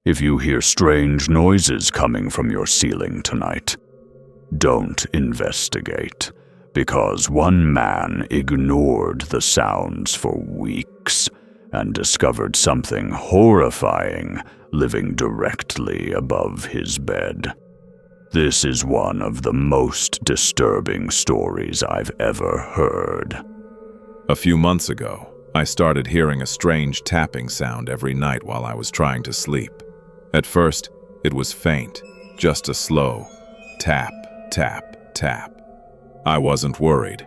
If you hear strange noises coming from your ceiling tonight, don't investigate, because one man ignored the sounds for weeks and discovered something horrifying living directly above his bed. This is one of the most disturbing stories I've ever heard. A few months ago, I started hearing a strange tapping sound every night while I was trying to sleep. At first, it was faint, just a slow tap, tap, tap. I wasn't worried.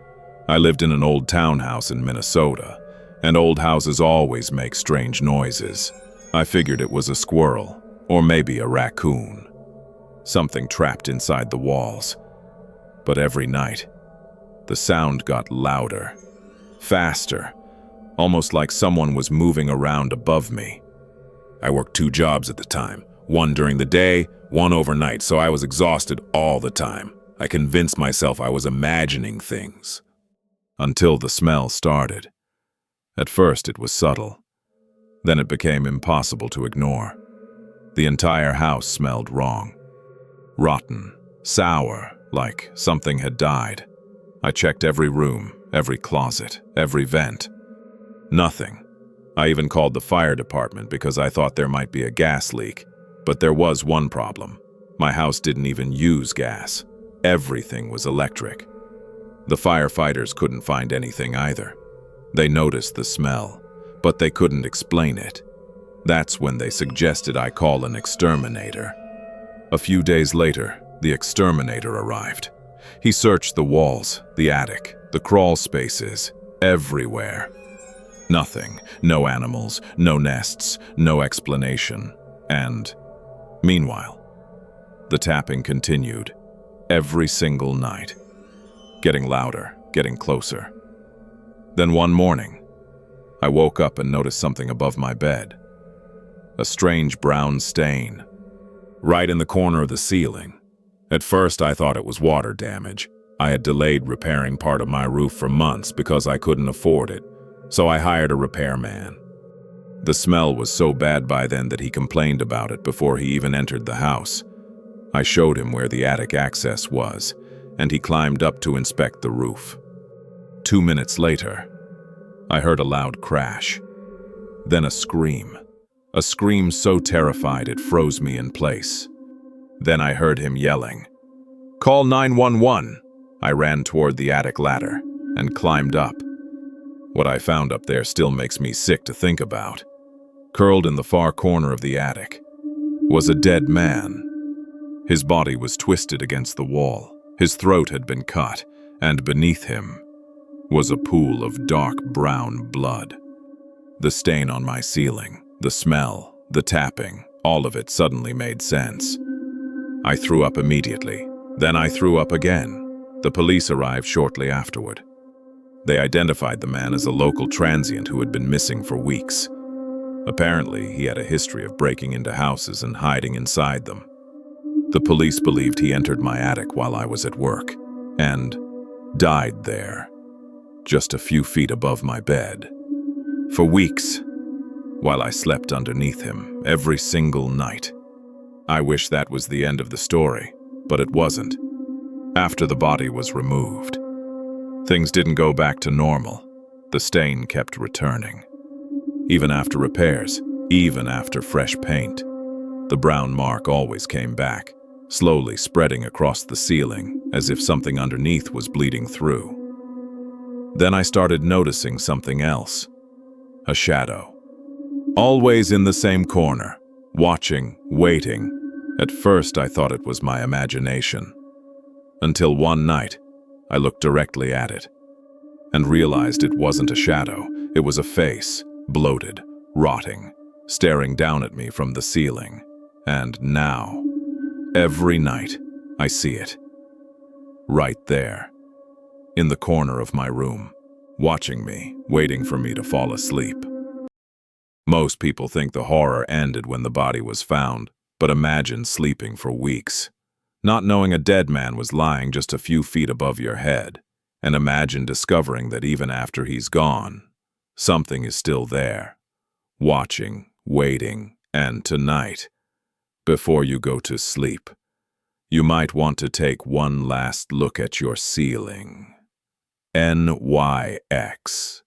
I lived in an old townhouse in Minnesota, and old houses always make strange noises. I figured it was a squirrel, or maybe a raccoon. Something trapped inside the walls. But every night, the sound got louder, faster, almost like someone was moving around above me. I worked 2 jobs at the time, one during the day, one overnight, so I was exhausted all the time. I convinced myself I was imagining things. Until the smell started. At first it was subtle. Then it became impossible to ignore. The entire house smelled wrong. Rotten, sour, like something had died. I checked every room, every closet, every vent. Nothing. I even called the fire department because I thought there might be a gas leak. But there was one problem. My house didn't even use gas. Everything was electric. The firefighters couldn't find anything either. They noticed the smell, but they couldn't explain it. That's when they suggested I call an exterminator. A few days later, the exterminator arrived. He searched the walls, the attic, the crawl spaces, everywhere. Nothing, no animals, no nests, no explanation. And, meanwhile, the tapping continued, every single night, getting louder, getting closer. Then one morning, I woke up and noticed something above my bed. A strange brown stain, right in the corner of the ceiling. At first, I thought it was water damage. I had delayed repairing part of my roof for months because I couldn't afford it, so I hired a repairman. The smell was so bad by then that he complained about it before he even entered the house. I showed him where the attic access was, and he climbed up to inspect the roof. 2 minutes later, I heard a loud crash. Then a scream so terrified it froze me in place. Then I heard him yelling, "Call 911!" I ran toward the attic ladder and climbed up. What I found up there still makes me sick to think about. Curled in the far corner of the attic was a dead man. His body was twisted against the wall, his throat had been cut, and beneath him was a pool of dark brown blood. The stain on my ceiling, the smell, the tapping, all of it suddenly made sense. I threw up immediately. Then I threw up again. The police arrived shortly afterward. They identified the man as a local transient who had been missing for weeks. Apparently, he had a history of breaking into houses and hiding inside them. The police believed he entered my attic while I was at work and died there, just a few feet above my bed. For weeks, while I slept underneath him every single night. I wish that was the end of the story, but it wasn't. After the body was removed, things didn't go back to normal. The stain kept returning. Even after repairs, even after fresh paint, the brown mark always came back, slowly spreading across the ceiling as if something underneath was bleeding through. Then I started noticing something else. A shadow. Always in the same corner, watching, waiting. At first I thought it was my imagination. Until one night, I looked directly at it and realized it wasn't a shadow. It was a face, bloated, rotting, staring down at me from the ceiling. And now, every night, I see it. Right there, in the corner of my room, watching me, waiting for me to fall asleep. Most people think the horror ended when the body was found, but imagine sleeping for weeks, not knowing a dead man was lying just a few feet above your head, and imagine discovering that even after he's gone, something is still there, watching, waiting, and tonight, Before you go to sleep, you might want to take one last look at your ceiling. NYX.